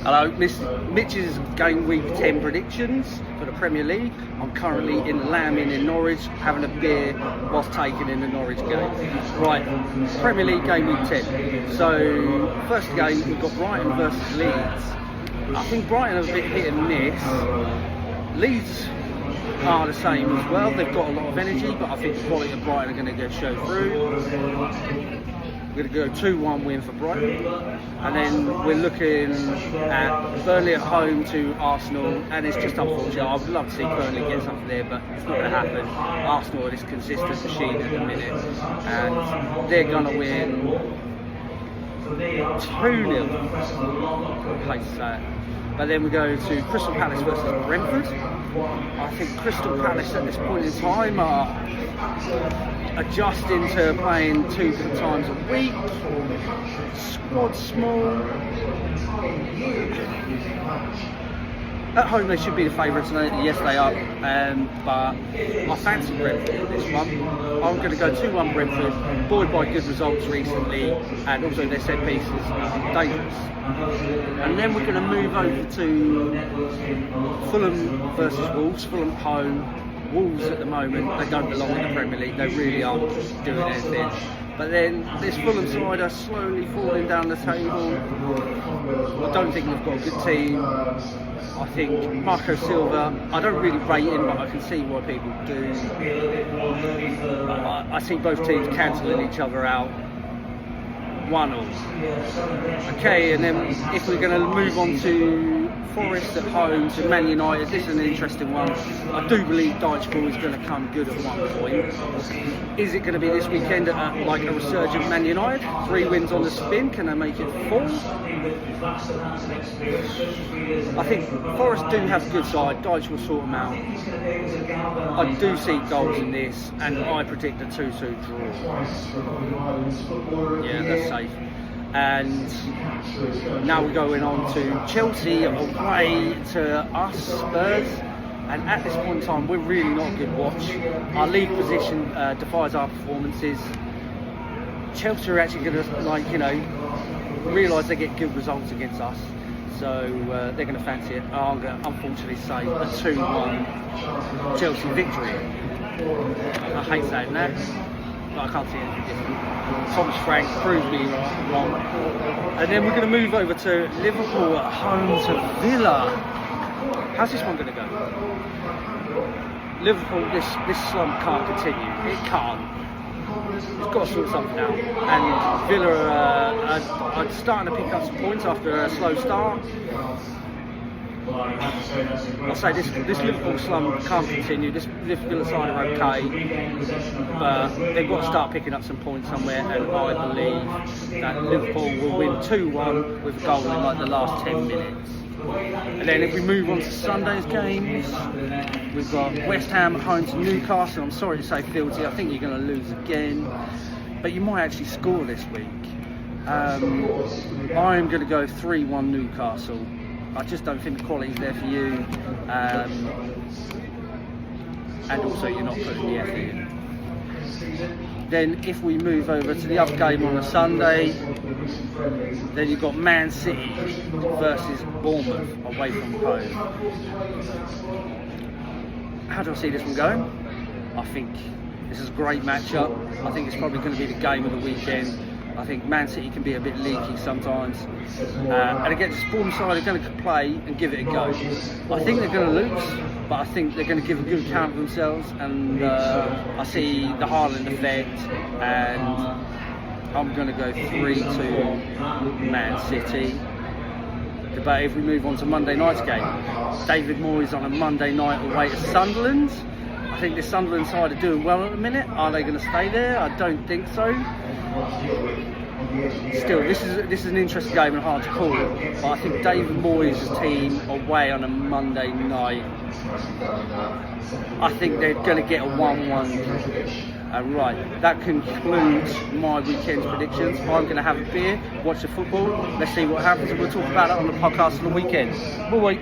Hello, Mitch's Game Week 10 predictions for the Premier League. I'm currently in Lambing in Norwich, having a beer whilst taking in the Norwich game. Right, Premier League Game Week 10. So, first game, we've got Brighton versus Leeds. I think Brighton are a bit hit and miss. Leeds are the same as well. They've got a lot of energy, but I think the quality of Brighton are going to get show through. We're going to go 2-1 win for Brighton, and then we're looking at Burnley at home to Arsenal, and it's just unfortunate. I would love to see Burnley get something there, but it's not going to happen. Arsenal are this consistent machine at the minute, and they're going to win 2-0. I hate to say it. But then we go to Crystal Palace versus Brentford. I think Crystal Palace at this point in time are adjusting to playing 2 times a week. Squad small. At home they should be the favourites, and yes they are, but I fancy Brentford this one. I'm going to go 2-1 Brentford, buoyed by good results recently, and also their set pieces are dangerous. And then we're going to move over to Fulham versus Wolves. Fulham home. Wolves at the moment, they don't belong in the Premier League, they really aren't doing anything. But then this Fulham side are slowly falling down the table. I don't think they've got a good team. I think Marco Silva, I don't really rate him, but I can see why people do. I see both teams cancelling each other out. 1-1. Okay, and then if we're going to move on to Forest at home to Man United, this is an interesting one. I do believe Dycheball is going to come good at one point. Is it going to be this weekend like a resurgent Man United? 3 wins on the spin, can they make it 4? I think Forest do have a good side, Dyche will sort them out. I do see goals in this, and I predict a 2-2 draw. Yeah, that's safe. And now we're going on to Chelsea away to us, Spurs. And at this point in time, we're really not a good watch. Our league position defies our performances. Chelsea are actually going to, realise they get good results against us. So they're going to fancy it. I'm going to unfortunately say a 2-1 Chelsea victory. I hate saying that, but I can't see anything different. Thomas Frank proved me wrong. And then we're going to move over to Liverpool at home to Villa. How's this one going to go? Liverpool, this slump can't continue. It can't. It's got to sort something out. And Villa are starting to pick up some points after a slow start. I'll say this Liverpool slump can't continue. This Villa side are okay, but they've got to start picking up some points somewhere, and I believe that Liverpool will win 2-1 with a goal in like the last 10 minutes. And then if we move on to Sunday's games, we've got West Ham at home to Newcastle. I'm sorry to say, Fieldsy, I think you're going to lose again, but you might actually score this week. I'm going to go 3-1 Newcastle. I just don't think the quality's there for you, and also you're not putting the effort in. Then if we move over to the other game on a Sunday, then you've got Man City versus Bournemouth away from home. How do I see this one going? I think this is a great matchup. I think it's probably going to be the game of the weekend. I think Man City can be a bit leaky sometimes, and against this Bournemouth side, they're going to play and give it a go. I think they're going to lose, but I think they're going to give a good account of themselves, and I see the Haaland effect, and I'm going to go 3-2 Man City. But if we move on to Monday night's game, David Moyes on a Monday night away to Sunderland. I think the Sunderland side are doing well at the minute. Are they going to stay there? I don't think so. Still, this is an interesting game and hard to call, but I think David Moyes' team away on a Monday night, I think they're going to get a 1-1. Right, that concludes my weekend's predictions. I'm going to have a beer, watch the football, let's see what happens, and we'll talk about it on the podcast on the weekend. Bye.